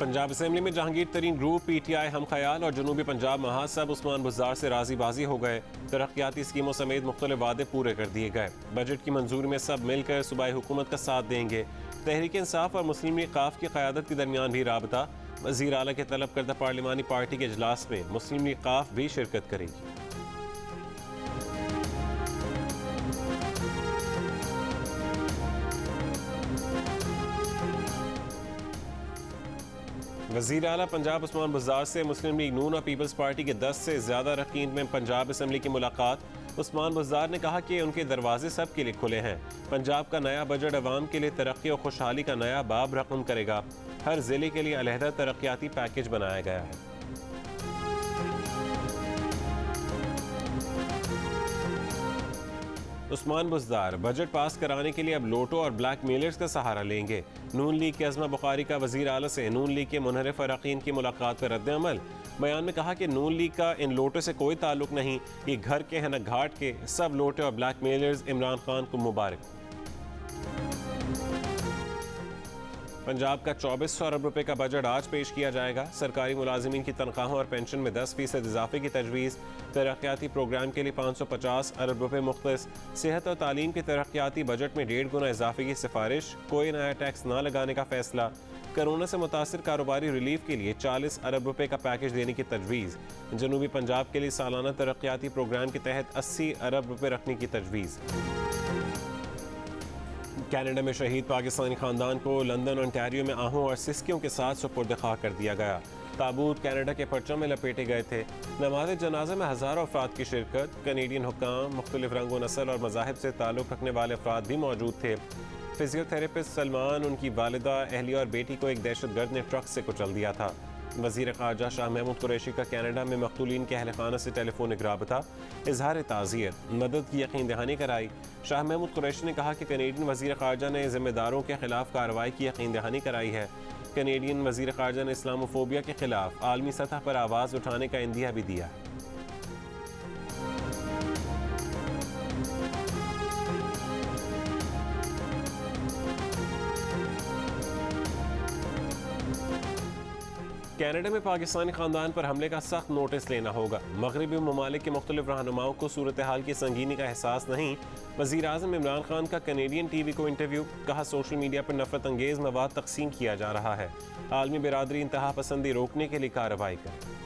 Punjab assembly में जहांगीर तरीन group, PTI हम ख्याल और जनूबी पंजाब महासब उस्मान बुज़दार से राजी बाजी हो गए। तरक्याती स्कीमों समेत मुख्तलिफ वादे पूरे कर दिए गए। बजट की मंजूरी में सब मिलकर सूबाई हुकूमत का साथ देंगे। तहरीक इंसाफ और मुस्लिम लीग काफ की क़यादत के दरमियान भी राबता। वज़ीर आला के तलब करदा पार्लिमानी पार्टी के इजलास में मुस्लिम लीग काफ भी शिरकत करेगी। वज़ीर आला पंजाब उस्मान बुज़दार से मुस्लिम लीग नून और पीपल्स पार्टी के 10 से ज़्यादा अरकान में पंजाब असम्बली की मुलाकात। उस्मान बुज़दार ने कहा कि उनके दरवाजे सब के लिए खुले हैं। पंजाब का नया बजट अवाम के लिए तरक्की और खुशहाली का नया बाब रकम करेगा। हर ज़िले के लिए अलहदा तरक्याती पैकेज बनाया गया है। उस्मान बुज़दार बजट पास कराने के लिए अब लोटो और ब्लैक मेलर्स का सहारा लेंगे। नून लीग के अज़मा बुखारी का वज़ीर आला से नून लीग के मुनहरिफ अरकान की मुलाकात पर रद्द अमल। बयान में कहा कि नून लीग का इन लोटो से कोई ताल्लुक नहीं, ये घर के हैं न घाट के। सब लोटे और ब्लैक मेलर्स इमरान खान को मुबारक। पंजाब का 2400 अरब रुपए का बजट आज पेश किया जाएगा। सरकारी मुलाजिमीन की तनख्वाहों और पेंशन में 10% इजाफे की तजवीज़। तरक्याती प्रोग्राम के लिए 550 अरब रुपए मुख्तस। सेहत और तालीम के तरक्याती बजट में 1.5 गुना इजाफे की सिफारिश। कोई नया टैक्स ना लगाने का फैसला। कोरोना से मुतासिर कारोबारी रिलीफ के लिए 40 अरब रुपए का पैकेज देने की तजवीज़। जनूबी पंजाब के लिए सालाना तरक्याती प्रोग्राम के तहत 80 अरब रुपए रखने की तजवीज़। कनाडा में शहीद पाकिस्तानी खानदान को लंदन ओंटारियो में आहूं और सिस्कियों के साथ सुपुर्द खाक कर दिया गया। ताबूत कनाडा के परचम में लपेटे गए थे। नमाज जनाजा में हज़ारों अफराद की शिरकत। कनेडियन हुक्काम, मुख्तलिफ रंग व नस्ल और मज़ाहिब से ताल्लुक़ रखने वाले अफराद भी मौजूद थे। फिजियोथेरेपिस्ट सलमान, उनकी वालिदा, अहलिया और बेटी को एक दहशतगर्द ने ट्रक से कुचल दिया था। वज़ीर ख़ारजा शाह महमूद कुरैशी का कनाडा में मक़तूलीन के अहल खाना से टेलीफोनिक राबता। इजहार ताज़ियत, मदद की यकीन दहानी कराई। शाह महमूद कुरैशी ने कहा कि कनेडियन वज़ीर ख़ारजा ने ज़िम्मेदारों के खिलाफ कार्रवाई की यकीन दहानी कराई है। कनेडियन वज़ीर ख़ारजा ने इस्लामोफोबिया के खिलाफ आलमी सतह पर आवाज़ उठाने का इंदिया भी दिया है। कनाडा में पाकिस्तानी खानदान पर हमले का सख्त नोटिस लेना होगा। मगरबी ममालिक के मुख्तलिफ रहनुमाओं को सूरत हाल की संगीनी का एहसास नहीं। वज़ीर आज़म इमरान खान का कनेडियन TV को इंटरव्यू। कहा सोशल मीडिया पर नफरत अंगेज मवाद तकसीम किया जा रहा है। आलमी बिरादरी इंतहा पसंदी रोकने के लिए कार्रवाई करे।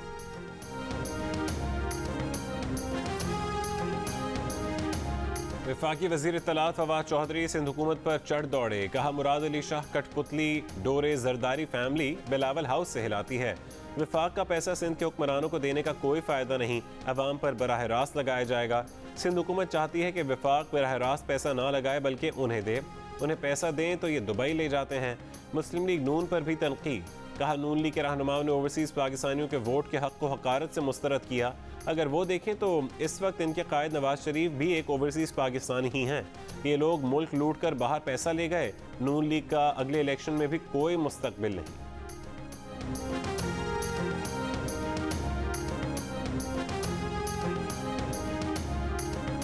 वफाकी वज़ीर इत्तलात फवाद चौधरी सिंध हुकूमत पर चढ़ दौड़े। कहा मुराद अली शाह कठपुतली डोरे जरदारी फैमिली बिलावल हाउस से हिलाती है। वफाक का पैसा सिंध के हुक्मरानों को देने का कोई फ़ायदा नहीं, अवाम पर बराह रास्त लगाया जाएगा। सिंध हुकूमत चाहती है कि वफाक बराह रास्त पैसा ना लगाए बल्कि उन्हें दे। उन्हें पैसा दें तो ये दुबई ले जाते हैं। मुस्लिम लीग नून पर भी तनकीद। कहा नून लीग के रहनुमाओं ने ओवरसीज़ पाकिस्तानियों के वोट के हक़ को हक़ारत से मुस्तरद किया। अगर वो देखें तो इस वक्त इनके कायद नवाज शरीफ भी एक ओवरसीज़ पाकिस्तानी ही हैं। ये लोग मुल्क लूट कर बाहर पैसा ले गए। नून लीग का अगले इलेक्शन में भी कोई मुस्तकबिल नहीं।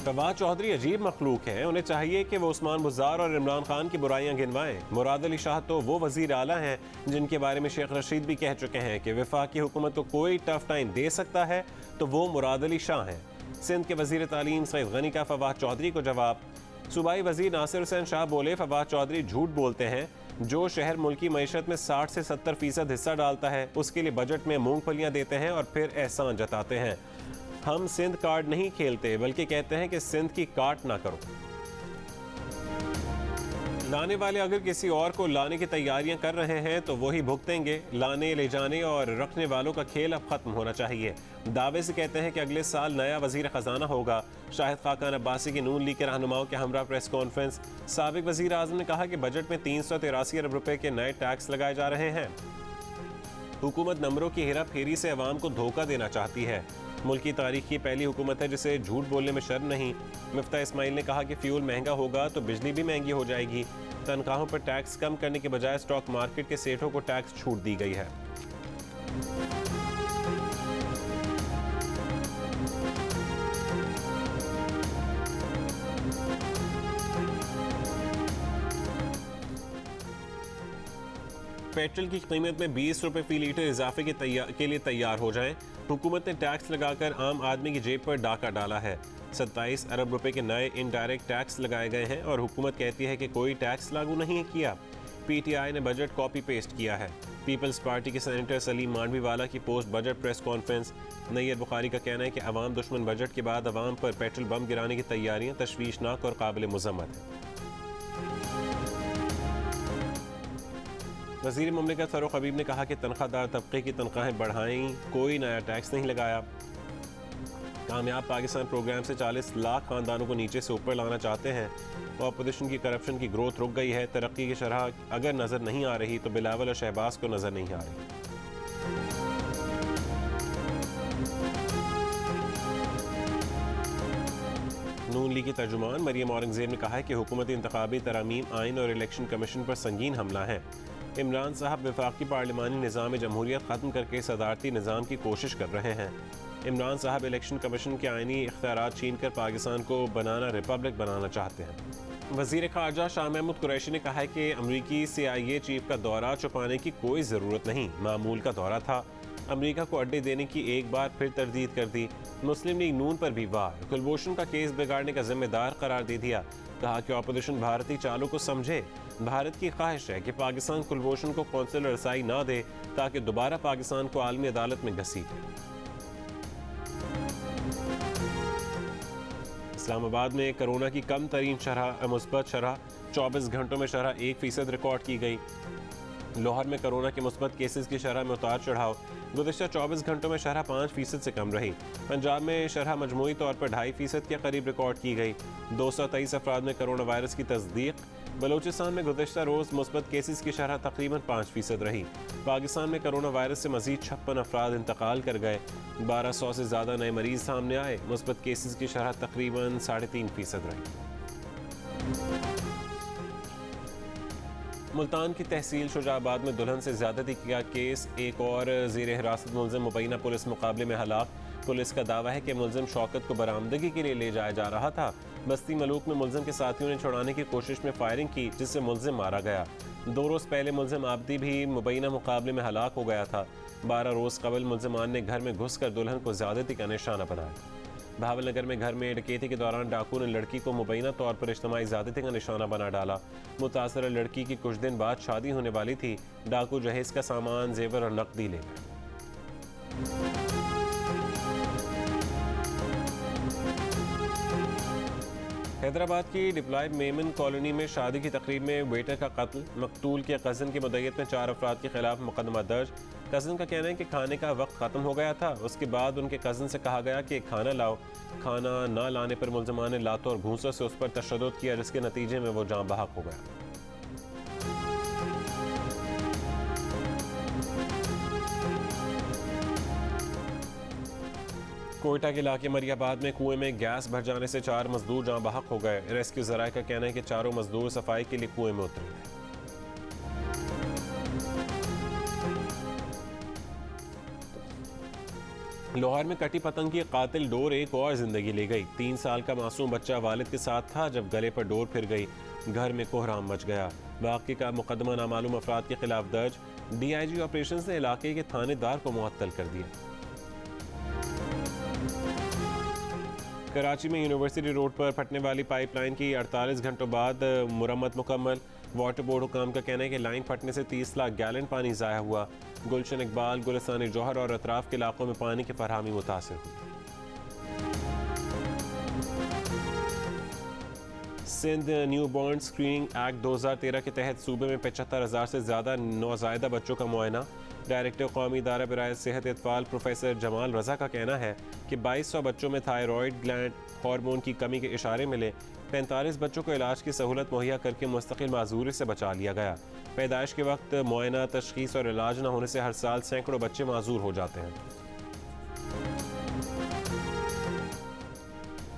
फवाद चौधरी अजीब मखलूक हैं। उन्हें चाहिए कि वो उस्मान बुज़दार और इमरान खान की बुराइयां गिनवाएं। मुराद अली शाह तो वो वज़ीर आला हैं जिनके बारे में शेख रशीद भी कह चुके हैं कि वफाकी हुकूमत को कोई टफ टाइम दे सकता है तो वो मुराद अली शाह हैं। सिंध के वज़ीर तालीम सईद गनी का फवाद चौधरी को जवाब। सूबाई वज़ीर नासिर हुसैन शाह बोले फवाद चौधरी झूठ बोलते हैं। जो शहर मुल्की मईशत में 60 से 70% हिस्सा डालता है उसके लिए बजट में मूंगफलियाँ देते हैं और फिर एहसान जताते हैं। हम सिंध कार्ड नहीं खेलते बल्कि कहते हैं कि सिंध की काट ना करो। लाने वाले अगर किसी और को लाने की तैयारियां कर रहे हैं तो वही भुगतेंगे। लाने ले जाने और रखने वालों का खेल अब खत्म होना चाहिए। दावे से कहते हैं कि अगले साल नया वजीर खजाना होगा। शाहिद खाकान अब्बासी की नून लीग के रहनुमाओं के हमरा प्रेस कॉन्फ्रेंस। साबिक वजीर आजम ने कहा कि बजट में 383 अरब रुपए के नए टैक्स लगाए जा रहे हैं। हुकूमत नंबरों की हेरा फेरी से अवाम को धोखा देना चाहती है। मुल्की तारीख की पहली हुकूमत है जिसे झूठ बोलने में शर्म नहीं। मिफ्ता इस्माइल ने कहा कि फ्यूल महंगा होगा तो बिजली भी महंगी हो जाएगी। तनख्वाहों पर टैक्स कम करने के बजाय स्टॉक मार्केट के सेठों को टैक्स छूट दी गई है। पेट्रोल की कीमत में 20 रुपये फी लीटर इजाफे के लिए तैयार हो जाएं। हुकूमत ने टैक्स लगाकर आम आदमी की जेब पर डाका डाला है। 27 अरब रुपए के नए इनडायरेक्ट टैक्स लगाए गए हैं और हुकूमत कहती है कि कोई टैक्स लागू नहीं किया। पीटीआई ने बजट कॉपी पेस्ट किया है। पीपल्स पार्टी के सेनेटर सलीम मांडवीवाला की post budget press conference. Nayyar Bukhari का कहना है कि अवाम दुश्मन बजट के बाद अवाम पर पेट्रोल बम गिराने की तैयारियां तशवीशनाक और काबिल मुज़म्मत है। वज़ीर मुमलिकत फ़ारूक हबीब ने कहा कि तनख्वाहदार तबके की तनख्वाहें बढ़ाई, कोई नया टैक्स नहीं लगाया। कामयाब पाकिस्तान प्रोग्राम से 40 लाख खानदानों को नीचे से ऊपर लाना चाहते हैं। अपोजिशन की करप्शन की ग्रोथ रुक गई है। तरक्की की शरह अगर नज़र नहीं आ रही तो बिलावल और शहबाज को नज़र नहीं आ रही। नून लीग की तर्जुमान मरियम औरंगजेब ने कहा है कि हुकूमती इंतखाबी तरामीम आइन और इलेक्शन कमीशन पर संगीन हमला है। इमरान साहब वफाकी पार्लिमानी निज़ाम जमहूरियत ख़त्म करके सदारती निज़ाम की कोशिश कर रहे हैं। इमरान साहब इलेक्शन कमीशन के आइनी इख्तियारात छीन कर पाकिस्तान को बनाना रिपब्लिक बनाना चाहते हैं। वज़ीर ख़ारजा शाह महमूद कुरैशी ने कहा है कि अमरीकी CIA चीफ का दौरा छुपाने की कोई ज़रूरत नहीं, मामूल का दौरा था। अमरीका को अड्डे देने की एक बार फिर तरदीद कर दी। मुस्लिम लीग नून पर भी वार, कुलभूषण का केस बिगाड़ने का जिम्मेदार करार दे दिया। कहा कि अपोजिशन भारतीय चालों को समझे। भारत की ख्वाहिश है कि पाकिस्तान कुलभूषण को कौंसिलर रसाई ना दे ताकि दोबारा पाकिस्तान को आलमी अदालत में घसीटे। इस्लामाबाद में कोरोना की कम तरीन शरह मुस्बत शरह 24 घंटों में शरह 1% रिकॉर्ड की गई। लाहौर में कोरोना के मुस्बत केसेस की शरह में उतार चढ़ाव, गुज़िश्ता 24 घंटों में शरह 5% से कम रही। पंजाब में शरह मजमूई तौर पर 2.5% के करीब रिकॉर्ड की गई। 223 अफराद में कोरोना वायरस की तस्दीक। बलूचिस्तान में गुज़िश्ता रोज़ मुस्बत केसेस की शरह तकरीबन 5% रही। पाकिस्तान में कोरोना वायरस से मजीद 56 अफराद इंतकाल कर गए। 1200 से ज़्यादा नए मरीज सामने आए। मुस्बत केसेस की शरह तकरीबन 3.5% रही। मुल्तान की तहसील शुजाबाद में दुल्हन से ज़्यादती का केस, एक और ज़ेर हिरासत मुलज़िम मुबैना पुलिस मुकाबले में हलाक। पुलिस का दावा है कि मुलज़िम शौकत को बरामदगी के लिए ले जाया जा रहा था। बस्ती मलूक में मुलज़िम के साथियों ने छुड़ाने की कोशिश में फायरिंग की, जिससे मुलज़िम मारा गया। 2 रोज़ पहले मुलज़िम आबदी भी मुबैना मुकाबले में हलाक हो गया था। 12 रोज़ कबल मुलज़िमान ने घर में घुस कर दुल्हन को ज़्यादती का निशाना बनाया। भावलनगर में घर में डकैती के दौरान डाकू ने लड़की को मुबैना तौर पर इज्तिमाई ज़्यादती का निशाना बना डाला। मुतासरा लड़की की कुछ दिन बाद शादी होने वाली थी। डाकू जहेज का सामान, जेवर और नकदी ले गए। हैदराबाद की डिप्लॉय मेमन कॉलोनी में शादी की तकरीब में वेटर का कत्ल। मकतूल के कज़न की मुद्दत में 4 अफराद के खिलाफ मुकदमा दर्ज। कज़न का कहना है कि खाने का वक्त ख़त्म हो गया था। उसके बाद उनके कज़न से कहा गया कि खाना लाओ। खाना ना लाने पर मुलज़मान ने लातों और घूंसों से उस पर तशद्दुद किया, जिसके नतीजे में वो जाँ बहक हो गया। कोयटा के इलाके मरियाबाद में कुएं में गैस भर जाने से 4 मजदूर जाँ बहक हो गए। रेस्क्यू ज़राए का कहना है कि चारों मजदूर सफाई के लिए कुएं में उतरे थे। लाहौर में कटी पतंग की कातिल डोर एक और जिंदगी ले गई। 3 साल का मासूम बच्चा वालिद के साथ था जब गले पर डोर फिर गई। घर में कोहराम मच गया। वाक़ई का मुकदमा नामालूम अफराद के खिलाफ दर्ज। DIG ऑपरेशंस ने इलाके के थानेदार को मुअत्तल कर दिया। कराची में यूनिवर्सिटी रोड पर फटने वाली पाइपलाइन की 48 घंटों बाद मुरम्मत मुकम्मल। वाटर बोर्ड हुकाम का कहना है कि लाइन फटने से 30 लाख गैलन पानी ज़ाया हुआ। गुलशन इकबाल, गुलिस्तान जौहर और अतराफ के इलाकों में पानी की फरहमी मुतासिर हुई। Sindh new born screening act 2013 के तहत सूबे में 75,000 से ज़्यादा नौज़ायदा बच्चों का मुआयना। डायरेक्टर कौमी इदारा बराए सेहत इत्फाल प्रोफेसर जमाल रज़ा का कहना है कि 2200 बच्चों में थायराइड ग्लैंड हार्मोन की कमी के इशारे मिले। 45 बच्चों को इलाज की सहूलत मुहैया करके मुस्तकिल माजूरी से बचा लिया गया। पैदाइश के वक्त मुआयना, तशखीस और इलाज न होने से हर साल सैकड़ों बच्चे माजूर हो जाते हैं।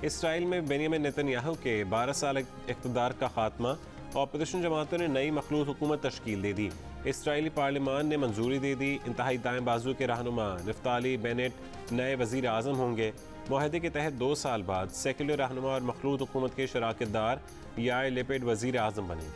इसराइल में बेनियामिन नेतन्याहू के 12 साल इक़्तिदार का खात्मा। अपोजिशन जमातों ने नई मखलूत हुकूमत तश्कील दे दी। इसराइली पार्लिमान ने मंजूरी दे दी। इंतहाई दाएं बाजू के रहनुमा नफ्ताली बेनेट नए वज़ीर आज़म होंगे। मुआहदे के तहत 2 साल बाद सेकुलर रहनुमा और मखलूत हुकूमत के शराकतदार यार लिपिड वज़ीर आज़म बनेंगे।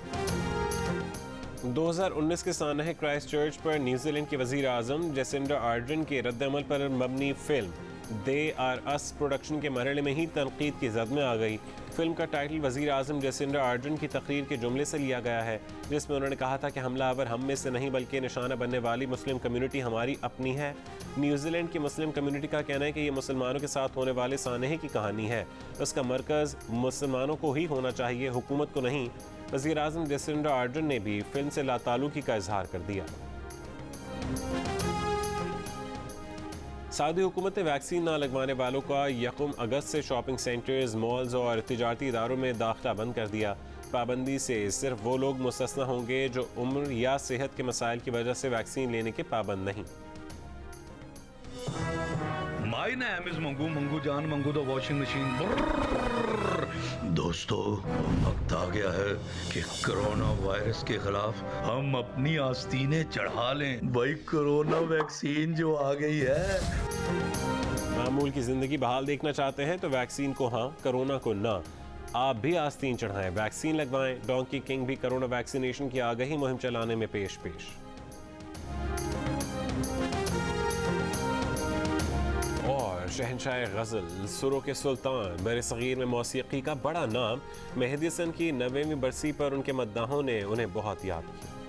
2019 के सानहे क्राइस्ट चर्च पर न्यूजीलैंड के वजीर आजम जेसिंडा आर्डर्न के रद्दअमल पर मबनी film they are us production के मरहले में ही तनकीद की जद में आ गई। फिल्म का टाइटल वजीर आजम जेसिंडा आर्डर्न की तकरीर के जुमले से लिया गया है, जिसमें उन्होंने कहा था कि हमलावर हम में से नहीं बल्कि निशाना बनने वाली मुस्लिम कम्युनिटी हमारी अपनी है। न्यूजीलैंड की मुस्लिम कम्युनिटी का कहना है कि ये मुसलमानों के साथ होने वाले सानहे की कहानी है, उसका मरकज़ मुसलमानों को ही होना चाहिए, हुकूमत को नहीं। वज़ीर आज़म जेसिंडा आर्डर्न ने भी फिल्म से लाताल्लुकी का इजहार कर दिया। सऊदी हुकूमत ने वैक्सीन ना लगवाने वालों का 1 अगस्त से शॉपिंग सेंटर्स, मॉल्स और तिजारती इदारों में दाखिला बंद कर दिया। पाबंदी से सिर्फ वो लोग मुस्तस्ना होंगे जो उम्र या सेहत के मसाइल की वजह से वैक्सीन लेने के पाबंद नहीं। My name is Mangu Mangu जान मंगू द वॉशिंग मशीन। दोस्तों, वक्त आ गया है कि कोरोना वायरस के खिलाफ हम अपनी आस्तीनें चढ़ा लें। भाई कोरोना वैक्सीन जो आ गई है। मामूल की जिंदगी बहाल देखना चाहते हैं तो वैक्सीन को हाँ, कोरोना को ना। आप भी आस्तीन चढ़ाएं, वैक्सीन लगवाएं। डोंकी किंग भी कोरोना वैक्सीनेशन की आगाही मुहिम चलाने में पेश। और शहंशाह गज़ल, सुरों के सुल्तान, बरसगीर में मौसीकी का बड़ा नाम, मेहदी हसन की 90वीं बरसी पर उनके मद्दाहों ने उन्हें बहुत याद किया।